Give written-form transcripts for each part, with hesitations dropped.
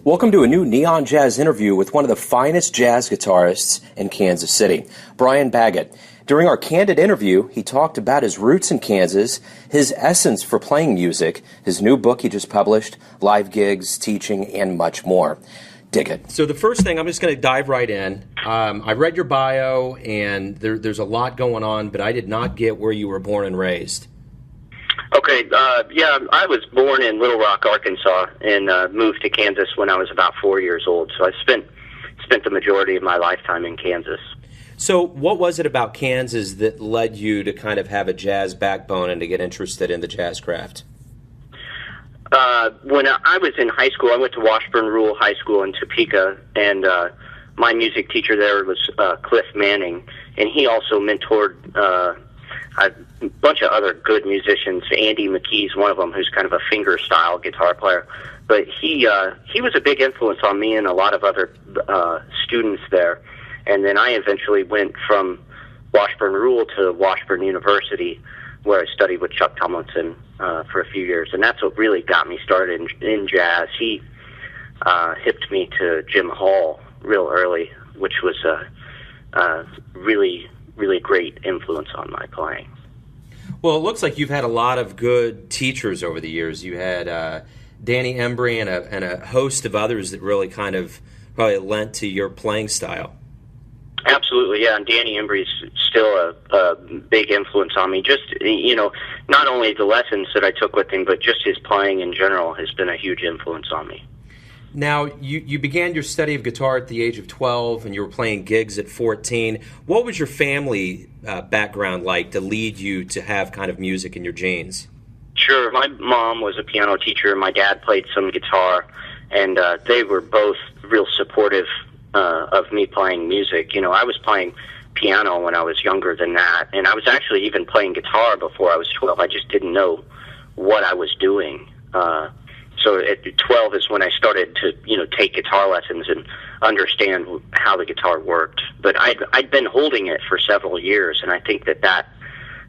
Welcome to a new Neon Jazz interview with one of the finest jazz guitarists in Kansas City, Brian Baggett. During our candid interview, he talked about his roots in Kansas, his essence for playing music, his new book he just published, live gigs, teaching, and much more. Dig it. So the first thing, I'm just going to dive right in. I read your bio, and there's a lot going on, but I did not get where you were born and raised. Okay, I was born in Little Rock, Arkansas, and moved to Kansas when I was about 4 years old. So I spent the majority of my lifetime in Kansas. So what was it about Kansas that led you to kind of have a jazz backbone and to get interested in the jazz craft? When I was in high school, I went to Washburn Rural High School in Topeka, and my music teacher there was Cliff Manning, and he also mentored a bunch of other good musicians. Andy McKee's one of them, who's kind of a finger-style guitar player. But he was a big influence on me and a lot of other students there. And then I eventually went from Washburn Rural to Washburn University, where I studied with Chuck Tomlinson for a few years. And that's what really got me started in jazz. He hipped me to Jim Hall real early, which was a really great influence on my playing. Well, it looks like you've had a lot of good teachers over the years. You had Danny Embry and a host of others that really kind of probably lent to your playing style. Absolutely, yeah, and Danny Embry's still a big influence on me. Just, not only the lessons that I took with him, but just his playing in general has been a huge influence on me. Now, you began your study of guitar at the age of 12, and you were playing gigs at 14. What was your family background like to lead you to have kind of music in your genes? Sure. My mom was a piano teacher. My dad played some guitar, and they were both real supportive of me playing music. I was playing piano when I was younger than that, and I was actually even playing guitar before I was 12. I just didn't know what I was doing. So at 12 is when I started to, take guitar lessons and understand how the guitar worked. But I'd been holding it for several years, and I think that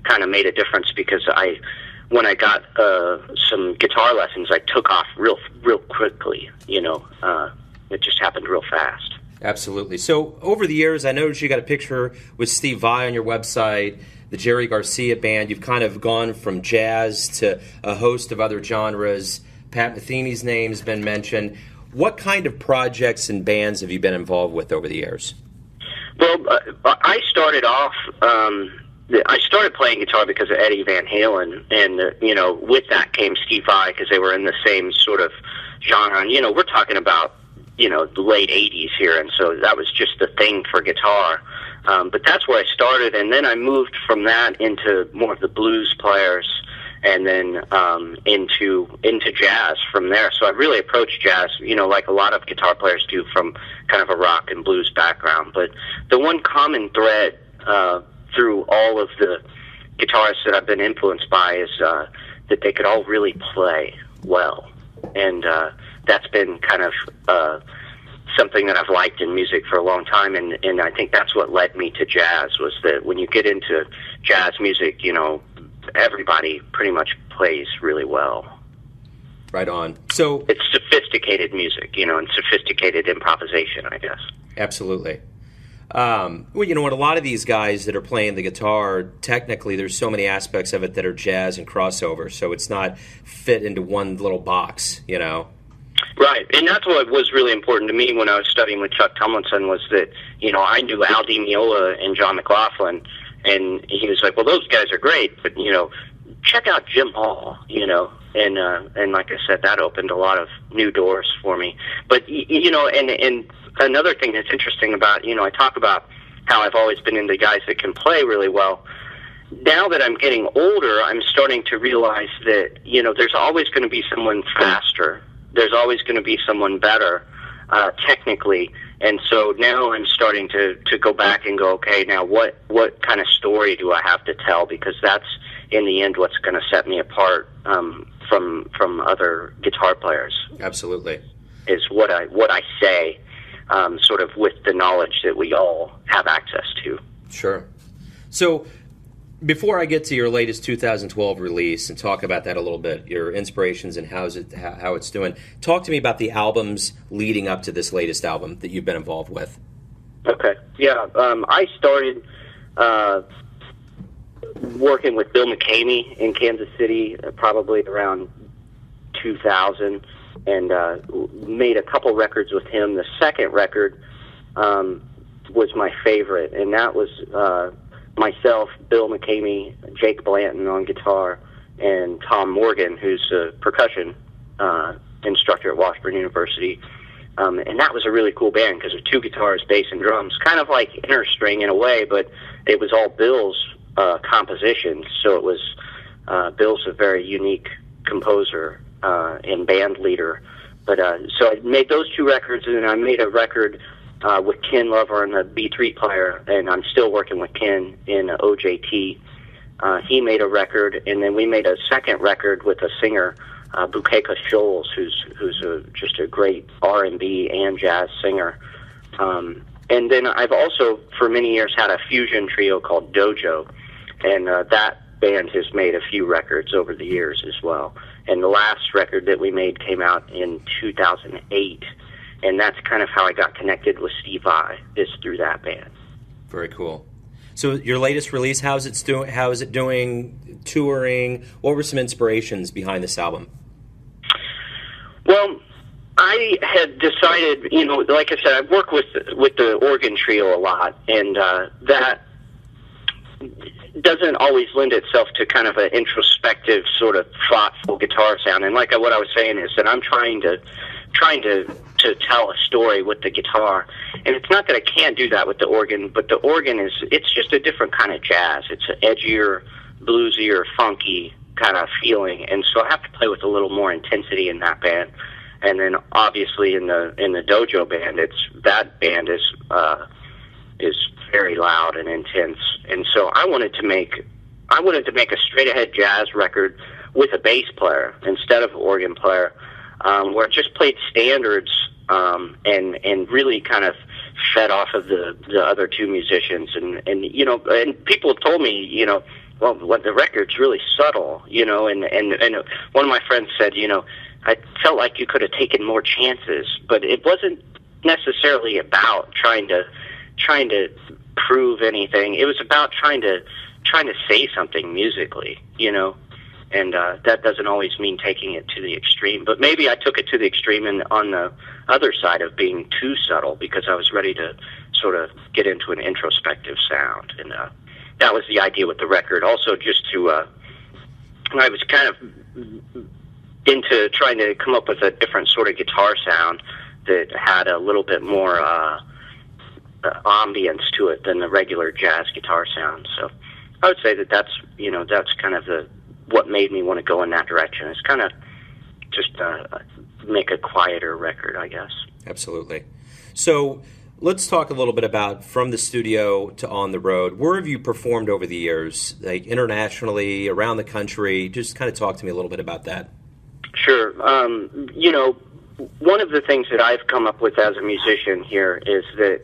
kind of made a difference because when I got some guitar lessons, I took off real quickly. It just happened real fast. Absolutely. So over the years, I noticed you got a picture with Steve Vai on your website, the Jerry Garcia Band. You've kind of gone from jazz to a host of other genres. Pat Metheny's name's been mentioned. What kind of projects and bands have you been involved with over the years? Well, I started off, I started playing guitar because of Eddie Van Halen, and, with that came Steve Vai because they were in the same sort of genre. And, we're talking about, the late 80s here, and so that was just the thing for guitar. But that's where I started, and then I moved from that into more of the blues players, and then into jazz from there. So I really approached jazz, like a lot of guitar players do, from kind of a rock and blues background. But the one common thread through all of the guitarists that I've been influenced by is that they could all really play well. And that's been kind of something that I've liked in music for a long time, and I think that's what led me to jazz, was that when you get into jazz music, everybody pretty much plays really well. Right on. So it's sophisticated music, and sophisticated improvisation, I guess. Absolutely. Well, with a lot of these guys that are playing the guitar, technically there's so many aspects of it that are jazz and crossover, so it's not fit into one little box, Right, and that's what was really important to me when I was studying with Chuck Tomlinson, was that, I knew Al Di Meola and John McLaughlin, and he was like, well, those guys are great, but, check out Jim Hall, and like I said, that opened a lot of new doors for me. But, and another thing that's interesting about, I talk about how I've always been into guys that can play really well. Now that I'm getting older, I'm starting to realize that, there's always going to be someone faster. There's always going to be someone better, technically. And so now I'm starting to go back and go, okay, now what kind of story do I have to tell? Because that's, in the end, what's going to set me apart from other guitar players. Absolutely. Is what I say, sort of with the knowledge that we all have access to. Sure. So Before I get to your latest 2012 release and talk about that a little bit, your inspirations and how it's doing, talk to me about the albums leading up to this latest album that you've been involved with. Okay. Yeah, I started working with Bill McCamey in Kansas City probably around 2000, and made a couple records with him. The second record was my favorite, and that was myself, Bill McCamey, Jake Blanton on guitar, and Tom Morgan, who's a percussion instructor at Washburn University. And that was a really cool band because of two guitars, bass, and drums, kind of like Inner String in a way, but it was all Bill's compositions. So it was Bill's a very unique composer and band leader. But so I made those two records, and then I made a record with Ken Lover on the B3 player, and I'm still working with Ken in OJT. He made a record, and then we made a second record with a singer, Bukeka Scholes, who's just a great R&B and jazz singer. And then I've also, for many years, had a fusion trio called Dojo, and that band has made a few records over the years as well. And the last record that we made came out in 2008, and that's kind of how I got connected with Steve Vai, is through that band. Very cool. So your latest release, how is it doing, touring? What were some inspirations behind this album? Well, I had decided, like I said, I work with the organ trio a lot, and that doesn't always lend itself to kind of an introspective, sort of thoughtful guitar sound. And like what I was saying is that I'm trying to tell a story with the guitar, and it's not that I can't do that with the organ, but the organ it's just a different kind of jazz. It's an edgier, bluesier, funky kind of feeling, and so I have to play with a little more intensity in that band. And then obviously in the Dojo band, that band is very loud and intense, and so I wanted to make a straight ahead jazz record with a bass player instead of an organ player, where it just played standards and really kind of fed off of the other two musicians, and people have told me, well, the record's really subtle, and one of my friends said, I felt like you could have taken more chances, but it wasn't necessarily about trying to prove anything. It was about trying to say something musically, and that doesn't always mean taking it to the extreme. But maybe I took it to the extreme on the other side of being too subtle, because I was ready to sort of get into an introspective sound, and that was the idea with the record. Also, just to I was kind of into trying to come up with a different sort of guitar sound that had a little bit more ambience to it than the regular jazz guitar sound. So I would say that's kind of what made me want to go in that direction. It's kind of just make a quieter record, I guess. Absolutely. So let's talk a little bit about from the studio to on the road. Where have you performed over the years, like internationally, around the country? Just kind of talk to me a little bit about that. Sure. One of the things that I've come up with as a musician here is that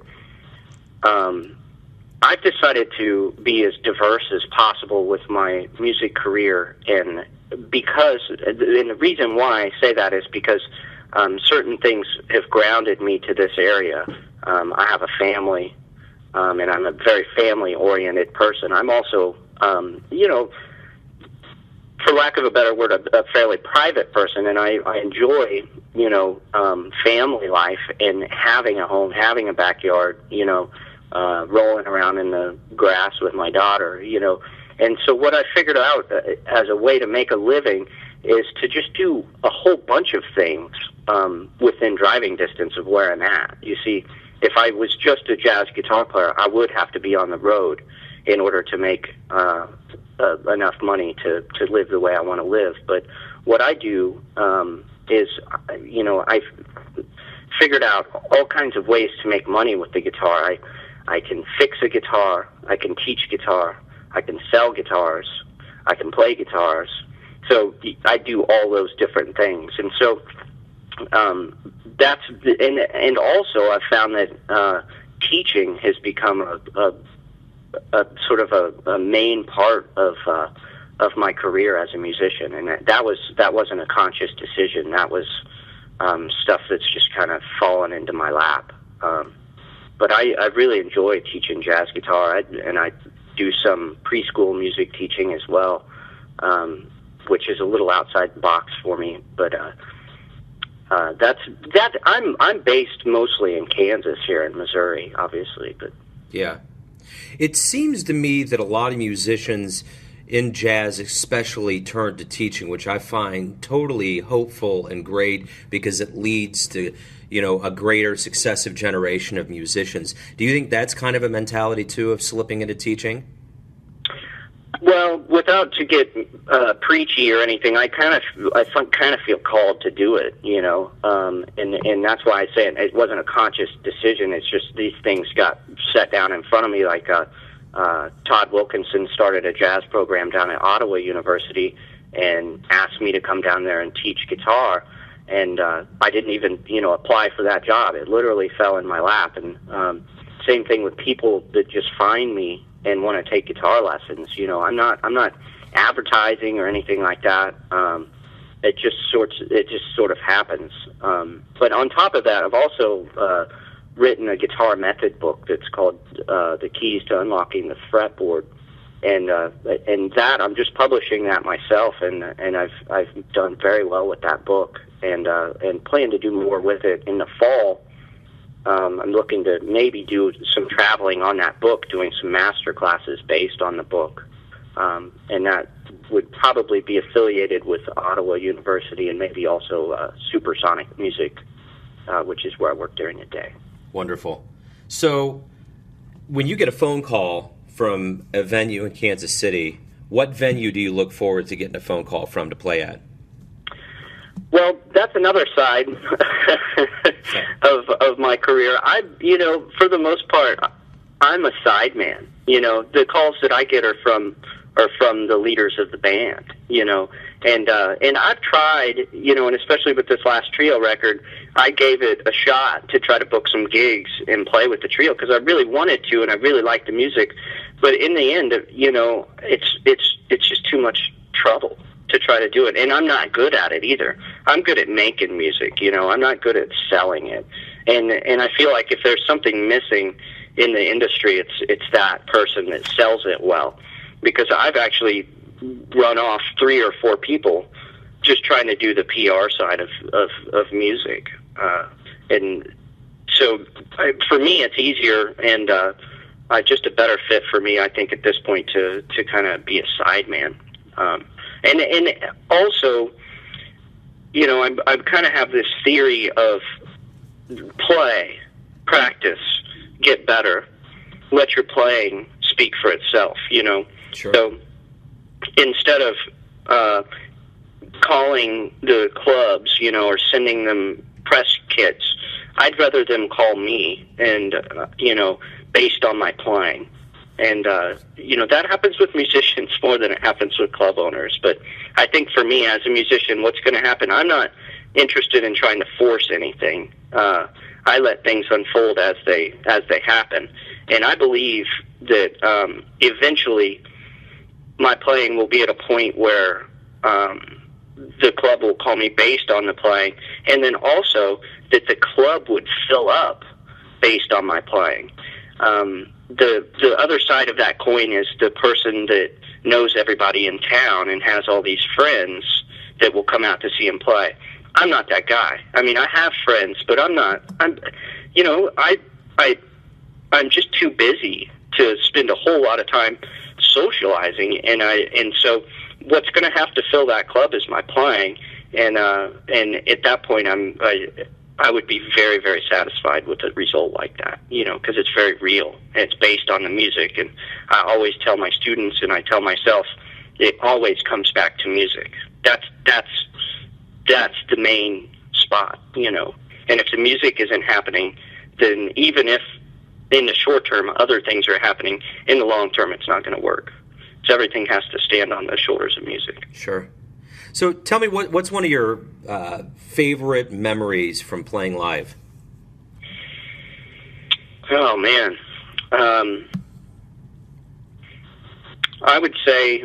I've decided to be as diverse as possible with my music career, and the reason why I say that is because certain things have grounded me to this area. I have a family, and I'm a very family-oriented person. I'm also, for lack of a better word, a fairly private person, and I enjoy, family life and having a home, having a backyard, rolling around in the grass with my daughter, And so what I figured out as a way to make a living is to just do a whole bunch of things within driving distance of where I'm at. You see, if I was just a jazz guitar player, I would have to be on the road in order to make enough money to live the way I want to live. But what I do is, I've figured out all kinds of ways to make money with the guitar. I can fix a guitar, I can teach guitar, I can sell guitars, I can play guitars. So I do all those different things. And so and also I've found that teaching has become a a sort of a main part of my career as a musician, and that wasn't a conscious decision. That was stuff that's just kind of fallen into my lap. But I really enjoy teaching jazz guitar, and I do some preschool music teaching as well, which is a little outside the box for me. But I'm based mostly in Kansas here in Missouri, obviously. But yeah, it seems to me that a lot of musicians in jazz especially turn to teaching, which I find totally hopeful and great because it leads to, a greater successive generation of musicians. Do you think that's kind of a mentality too of slipping into teaching? Well, without to get preachy or anything, I kind of feel called to do it, and that's why I say it wasn't a conscious decision. It's just these things got set down in front of me. Like Todd Wilkinson started a jazz program down at Ottawa University and asked me to come down there and teach guitar, and I didn't even apply for that job. It literally fell in my lap. And same thing with people that just find me and want to take guitar lessons. I'm not advertising or anything like that. It just sort of happens. But on top of that, I've also written a guitar method book that's called "The Keys to Unlocking the Fretboard," and that I'm just publishing that myself, and I've done very well with that book, and plan to do more with it in the fall. I'm looking to maybe do some traveling on that book, doing some master classes based on the book, and that would probably be affiliated with Ottawa University and maybe also Supersonic Music, which is where I work during the day. Wonderful. So when you get a phone call from a venue in Kansas City, what venue do you look forward to getting a phone call from to play at? Well, that's another side of my career. For the most part, I'm a sideman. The calls that I get are from the leaders of the band. And I've tried, and especially with this last trio record, I gave it a shot to try to book some gigs and play with the trio because I really wanted to, and I really liked the music. But in the end, it's just too much trouble to try to do it, and I'm not good at it either. I'm good at making music, I'm not good at selling it, and I feel like if there's something missing in the industry, it's that person that sells it well, because I've actually run off 3 or 4 people just trying to do the PR side of music, and so for me it's easier and just a better fit for me, I think, at this point to kind of be a sideman. And also, I kind of have this theory of play, practice, get better, let your playing speak for itself, Sure. So instead of calling the clubs, or sending them press kits, I'd rather them call me and, based on my playing. And, that happens with musicians more than it happens with club owners. But I think for me as a musician, what's going to happen, I'm not interested in trying to force anything. I let things unfold as they happen. And I believe that eventually my playing will be at a point where the club will call me based on the playing, and then also that the club would fill up based on my playing. The other side of that coin is the person that knows everybody in town and has all these friends that will come out to see him play. I'm not that guy. I mean, I have friends, but I'm just too busy to spend a whole lot of time socializing, and so what's going to have to fill that club is my playing, and at that point I would be very, very satisfied with a result like that, because it's very real and it's based on the music. And I always tell my students, and I tell myself, it always comes back to music. That's the main spot, And if the music isn't happening, then even if in the short term other things are happening, in the long term it's not going to work. So everything has to stand on the shoulders of music. Sure. So tell me, what's one of your favorite memories from playing live? Oh, man. I would say,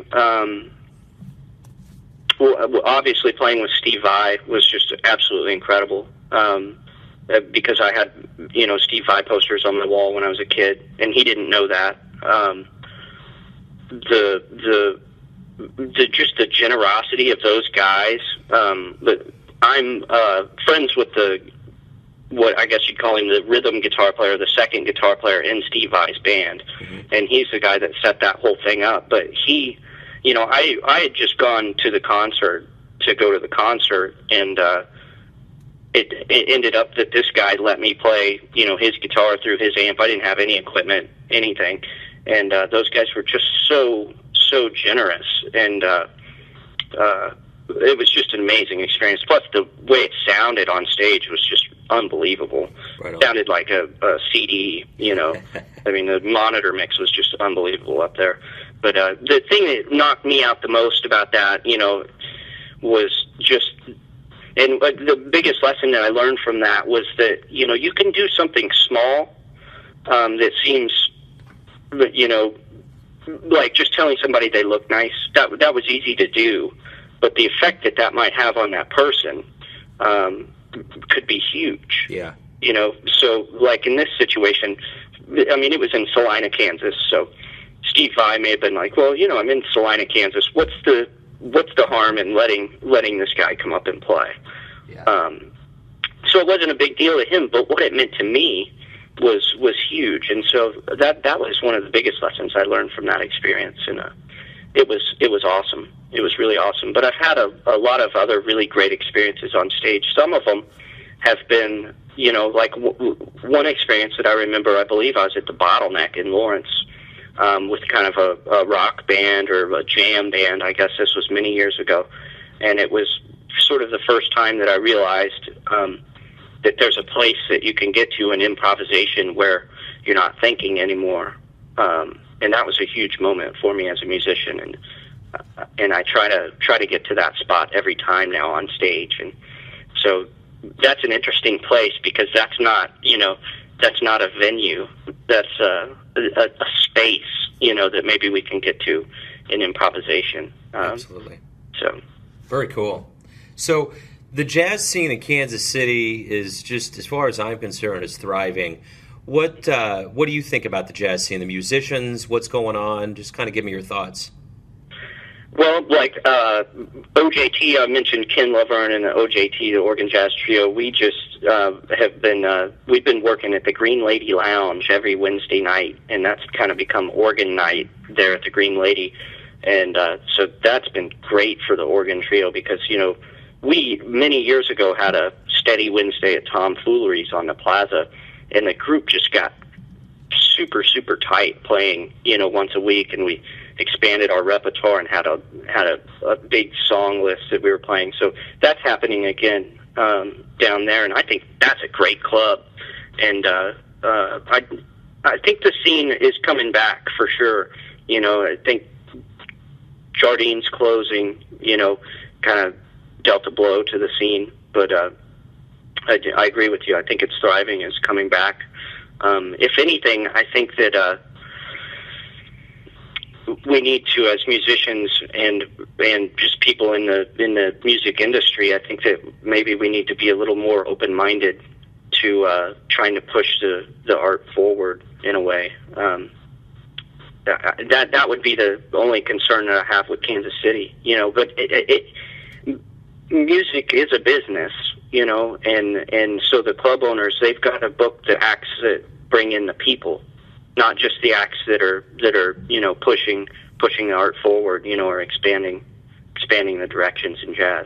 well, obviously playing with Steve Vai was just absolutely incredible. Because I had, Steve Vai posters on my wall when I was a kid, and he didn't know that. Just the generosity of those guys. I'm friends with what I guess you'd call him the rhythm guitar player, the second guitar player in Steve Vai's band, and he's the guy that set that whole thing up. But he, I had just gone to the concert to go to the concert, and it ended up that this guy let me play, his guitar through his amp. I didn't have any equipment, anything, and those guys were just so generous, and it was just an amazing experience. Plus, the way it sounded on stage was just unbelievable. Right on. It sounded like a CD, I mean, the monitor mix was just unbelievable up there. But the thing that knocked me out the most about that, was just... And the biggest lesson that I learned from that was that, you can do something small that seems, like just telling somebody they look nice. That was easy to do, but the effect that might have on that person could be huge. Yeah. So like in this situation, I mean, it was in Salina, Kansas, so Steve Vai may have been like, well, I'm in Salina, Kansas. What's the harm in letting this guy come up and play? Yeah. So it wasn't a big deal to him, but what it meant to me was huge, and so that was one of the biggest lessons I learned from that experience, and it was awesome. It was really awesome. But I've had a lot of other really great experiences on stage. Some of them have been, like one experience that I remember. I believe I was at the Bottleneck in Lawrence. With kind of a rock band or a jam band. I guess this was many years ago. And it was sort of the first time that I realized that there's a place that you can get to in improvisation where you're not thinking anymore. And that was a huge moment for me as a musician. And I try to get to that spot every time now on stage. And so that's an interesting place because that's not a venue. That's a space, that maybe we can get to in improvisation. Absolutely. So very cool. So the jazz scene in Kansas City is just, as far as I'm concerned, is thriving. What do you think about the jazz scene, the musicians, what's going on? Just kind of give me your thoughts. Well, like OJT, I mentioned Ken Laverne and the OJT, the Organ Jazz Trio. We just we've been working at the Green Lady Lounge every Wednesday night, and that's kind of become organ night there at the Green Lady. And so that's been great for the organ trio because, we many years ago had a steady Wednesday at Tom Foolery's on the Plaza, and the group just got super, super tight playing, once a week, and we expanded our repertoire and had a big song list that we were playing. So that's happening again down there, and I think that's a great club. And I think the scene is coming back for sure. I think Jardine's closing, kind of dealt a blow to the scene, but I agree with you. I think it's thriving, it's coming back. If anything, I think that we need to, as musicians and just people in the music industry, I think that maybe we need to be a little more open-minded to trying to push the art forward in a way. That would be the only concern that I have with Kansas City, but music is a business, and so the club owners, they've got to book the acts that bring in the people, not just the acts that are pushing the art forward, or expanding the directions in jazz.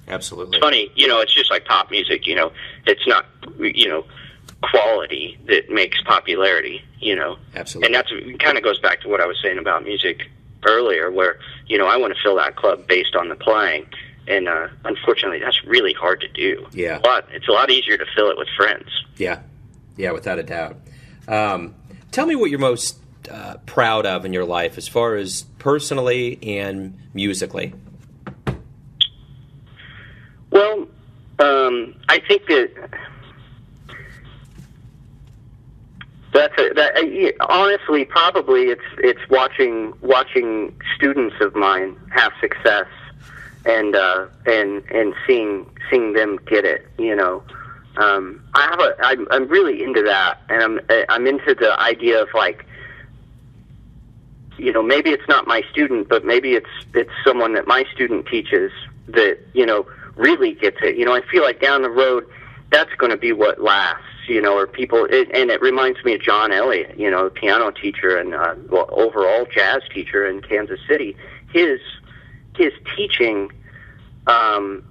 Absolutely. It's funny, it's just like pop music, it's not, quality that makes popularity, Absolutely. And that's kind of goes back to what I was saying about music earlier, where, I want to fill that club based on the playing. And unfortunately, that's really hard to do. Yeah. But it's a lot easier to fill it with friends. Yeah. Yeah, without a doubt. Tell me what you're most proud of in your life as far as personally and musically. Well, I think that Honestly, probably it's watching students of mine have success and seeing them get it. I'm really into that, and I'm into the idea of, like, maybe it's not my student, but maybe it's someone that my student teaches that really gets it. I feel like down the road that's going to be what lasts. Or people, and it reminds me of John Elliott, piano teacher and overall jazz teacher in Kansas City. His teaching, in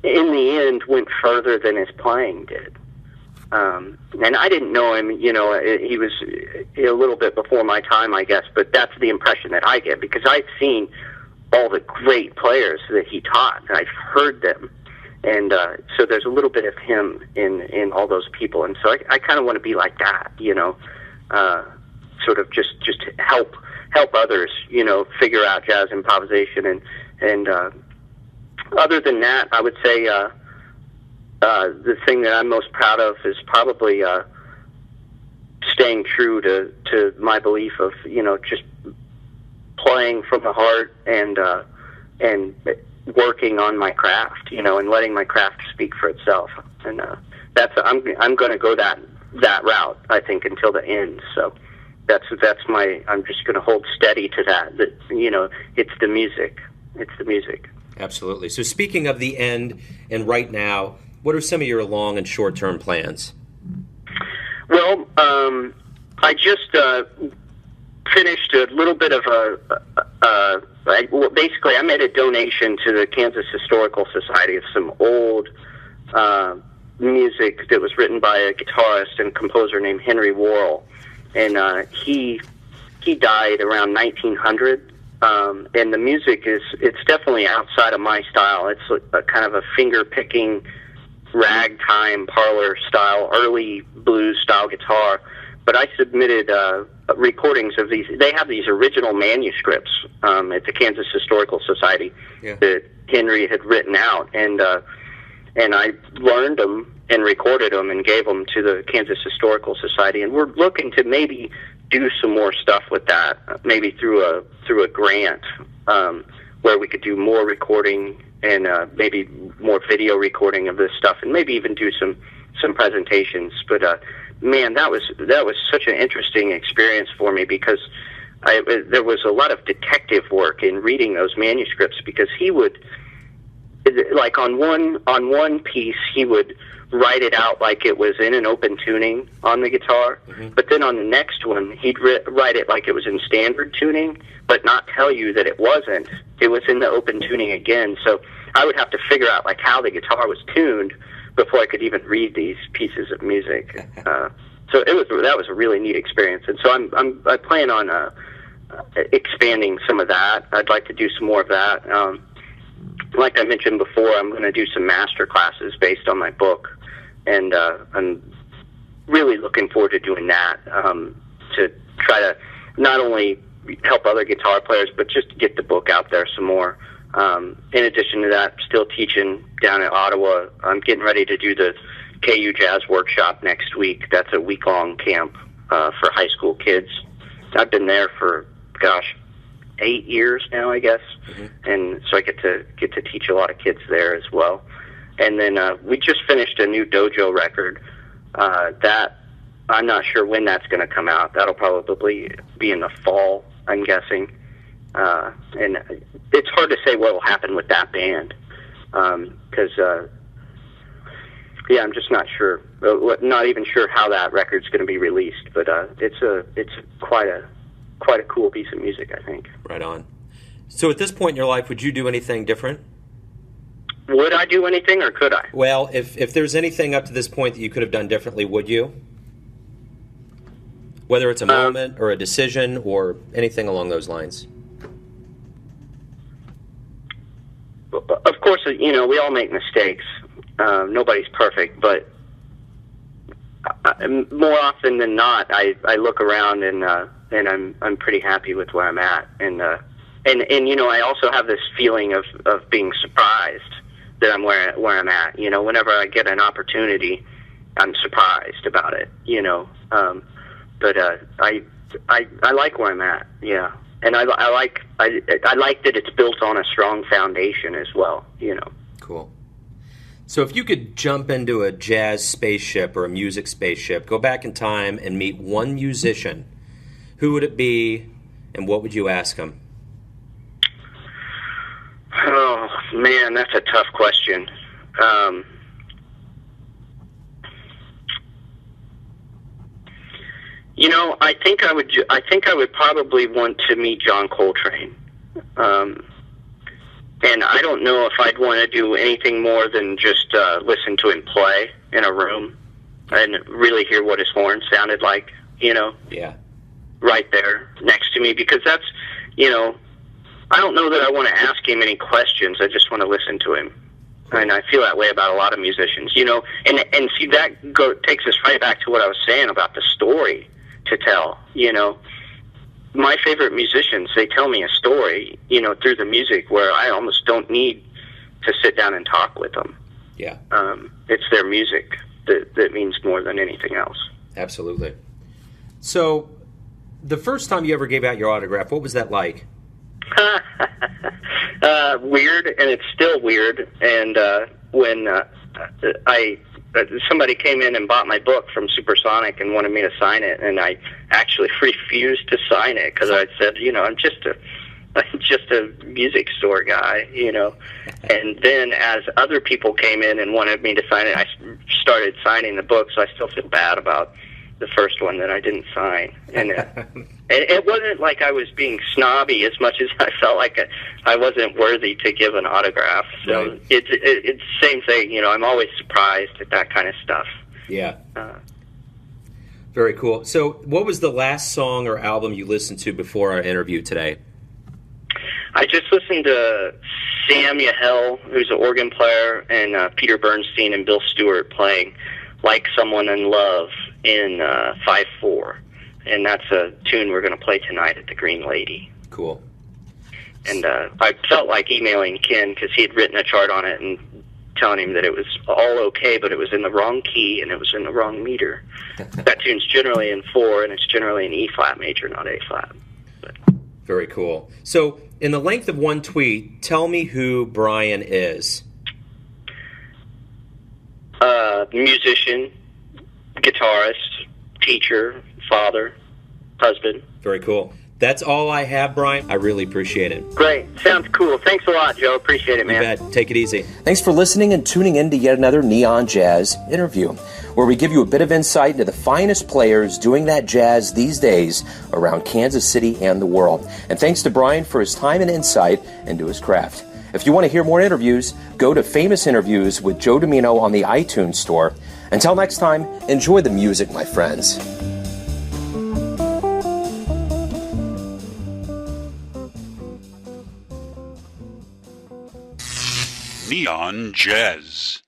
the end, went further than his playing did. And I didn't know him, he was a little bit before my time, I guess, but that's the impression that I get, because I've seen all the great players that he taught, and I've heard them. And so there's a little bit of him in all those people, and so I kind of want to be like that, sort of just help others, figure out jazz improvisation, and other than that, I would say the thing that I'm most proud of is probably staying true to my belief of just playing from the heart and working on my craft, and letting my craft speak for itself. And I'm going to go that route, I think, until the end. So that's I'm just going to hold steady to that it's the music. It's the music. Absolutely. So speaking of the end and right now, what are some of your long and short-term plans? Well, I just finished a little bit of basically I made a donation to the Kansas Historical Society of some old music that was written by a guitarist and composer named Henry Worrell, and he died around 1900, and the music it's definitely outside of my style. It's a kind of a finger-picking, ragtime parlor style, early blues style guitar. But I submitted recordings of these. They have these original manuscripts at the Kansas Historical Society that Henry had written out, and I learned them and recorded them and gave them to the Kansas Historical Society. And we're looking to maybe do some more stuff with that, maybe through a grant where we could do more recording and maybe more video recording of this stuff, and maybe even do some presentations. But man, that was such an interesting experience for me, because there was a lot of detective work in reading those manuscripts, because he would, like, on one piece he would write it out like it was in an open tuning on the guitar, but then on the next one he'd write it like it was in standard tuning, but not tell you that it wasn't. It was in the open tuning again. So I would have to figure out, like, how the guitar was tuned before I could even read these pieces of music. So that was a really neat experience, and so I plan on expanding some of that. I'd like to do some more of that. Like I mentioned before, I'm going to do some master classes based on my book, and I'm really looking forward to doing that, to try to not only help other guitar players, but just get the book out there some more. In addition to that, still teaching down at Ottawa. I'm getting ready to do the KU Jazz Workshop next week. That's a week-long camp for high school kids. I've been there for, 8 years now, I guess, and so I get to teach a lot of kids there as well. And then we just finished a new dojo record that I'm not sure when that's going to come out. That'll probably be in the fall, I'm guessing. And it's hard to say what will happen with that band, because I'm just not sure. Not even sure how that record's going to be released. But it's quite a cool piece of music, I think. Right on. So at this point in your life, would you do anything different? Would I do anything, or could I? Well, if there's anything up to this point that you could have done differently, would you? Whether it's a moment or a decision or anything along those lines. Of course, we all make mistakes. Nobody's perfect, but more often than not, I look around and I'm pretty happy with where I'm at, and I also have this feeling of being surprised that I'm where I'm at. Whenever I get an opportunity, I'm surprised about it. But I like where I'm at. Yeah, and I like that it's built on a strong foundation as well. You know. Cool. So if you could jump into a jazz spaceship or a music spaceship, go back in time and meet one musician, who would it be, and what would you ask him? Oh man, that's a tough question. You know, I think I would probably want to meet John Coltrane. And I don't know if I'd want to do anything more than just listen to him play in a room and really hear what his horn sounded like, you know? Yeah. Right there next to me, because that's, you know, I don't know that I want to ask him any questions. I just want to listen to him. And I feel that way about a lot of musicians, you know? And see, that takes us right back to what I was saying about the story to tell, you know? My favorite musicians, they tell me a story, you know, through the music where I almost don't need to sit down and talk with them. Yeah. It's their music that means more than anything else. Absolutely. So, the first time you ever gave out your autograph, what was that like? Weird, and it's still weird. And when somebody came in and bought my book from Supersonic and wanted me to sign it, and I actually refused to sign it because I said, you know, I'm just a music store guy, you know. And then as other people came in and wanted me to sign it, I started signing the book, so I still feel bad about the first one that I didn't sign. And it wasn't like I was being snobby as much as I felt like I wasn't worthy to give an autograph. So right. It's the same thing, you know. I'm always surprised at that kind of stuff. Yeah. Very cool. So what was the last song or album you listened to before our interview today? I just listened to Sam Yahel, who's an organ player, and Peter Bernstein and Bill Stewart playing Like Someone in Love in 5/4. And that's a tune we're going to play tonight at the Green Lady. Cool. And I felt like emailing Ken because he had written a chart on it and telling him that it was all okay, but it was in the wrong key and it was in the wrong meter. That tune's generally in 4, and it's generally in E-flat major, not A-flat. But. Very cool. So, in the length of one tweet, tell me who Brian is. Musician, guitarist, teacher, father, husband. Very cool. That's all I have, Brian. I really appreciate it. Great. Sounds cool. Thanks a lot, Joe. Appreciate it, man. You bet. Take it easy. Thanks for listening and tuning in to yet another Neon Jazz interview, where we give you a bit of insight into the finest players doing that jazz these days around Kansas City and the world. And thanks to Brian for his time and insight into his craft. If you want to hear more interviews, go to Famous Interviews with Joe Domino on the iTunes Store. Until next time, enjoy the music, my friends. Neon Jazz.